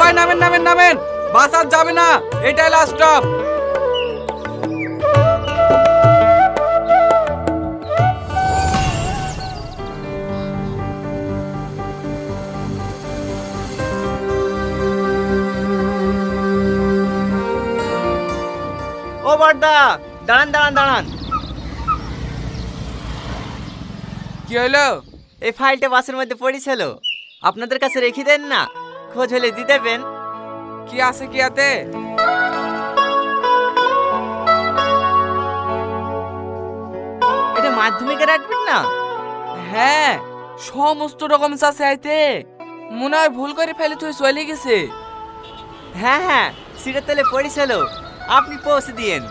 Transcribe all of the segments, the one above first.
ভাই নামেন নামেন নামেন, বাস আর যাবে না, এটাই লাস্ট স্টপ। ও বড়দা, দাঁড়ান দাঁড়ান দাঁড়ান। কি হলো? এই ফাইলটা বাসের মধ্যে পড়েছিল, আপনাদের কাছে রেখে দেন না, খোঁজ হলে দিয়ে দেবেন। কি আছে কি আতে? এটা মাধ্যমিকের অ্যাডমিট না? হ্যাঁ, সমস্ত ডকুমেন্টস আছে আইতে। মনে হয় ভুল করে ফেলে তুই চলে গেছে। হ্যাঁ হ্যাঁ, সিটের তলে পড়েছিল, আপনি পৌঁছে দিয়েন।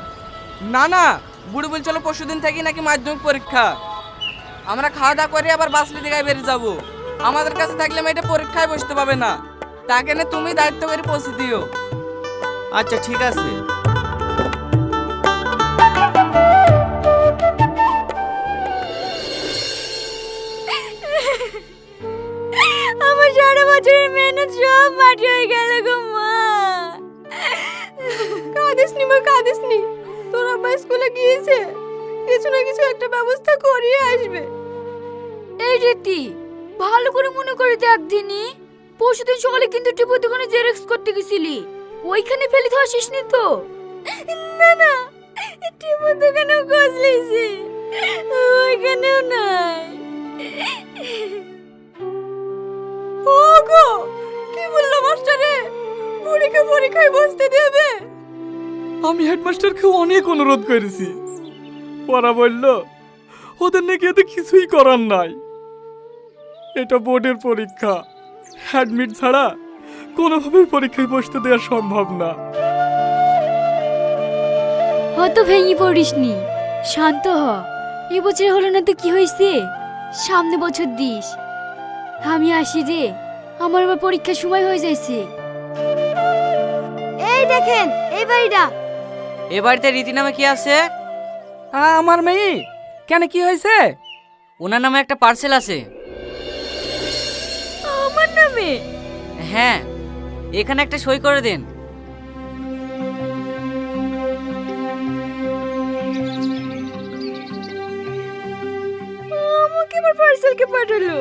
না না, বুড়ি বলছিল পরশুদিন থেকে নাকি মাধ্যমিক পরীক্ষা। আমরা খাওয়া দাওয়া করে আবার বাসলি দিকে বেরিয়ে যাব। আমাদের কাছে থাকলে মেয়েটা পরীক্ষায় বসতে পাবে না। তাকে না তুমি দায়িত্ব করে পৌঁছে দিও। আচ্ছা ঠিক আছে। আমার সারা বছরের মেহনত সব মাটি হয়ে গেল গো মা। কাঁদিস নি মা, কাঁদিস নি। তোর আব্বা স্কুলে গিয়েছে, কিছু না কিছু একটা ব্যবস্থা করিয়ে আসবে। এই রীতি, ভালো করে মনে করে দেখ দিনি, পরশুদিন সকালে কিন্তু টিপুর দোকানে জেরক্স করতে গেছিলি, ওইখানে ফেলে দেওয়া শেষ নি তো? না না, টিপুর দোকানেও খোঁজ লিয়েছি, ওইখানেও নাই। ওগো, কি বললো মাস্টারে? বুড়িকে পরীক্ষায় বসতে দেবে? আমি হেডমাস্টারকে অনেক অনুরোধ করেছি, ওরা বলল ওদের নাকি এতে কিছুই করার নাই। এটা বোর্ডের পরীক্ষা, অ্যাডমিট ছাড়া কোনোভাবেই পরীক্ষায় বসতে দেওয়া সম্ভব না। অত ভেঙে পড়িসনি, শান্ত হ। এবছর হলো না তো কি হয়েছে, সামনে বছর দিস। আমি আসি রে, আমার আবার পরীক্ষার সময় হয়ে যাইছে। এই দেখেন, এই বাড়িটা। এ বাড়িতে রীতি নামে কি আছে? আমার মেয়ে কেন, কি হয়েছে? ওনার নামে একটা পার্সেল আছে। আমার নামে? হ্যাঁ, এখানে একটা সই করে দিন। আমাকে আমার পার্সেল কে পাঠালো?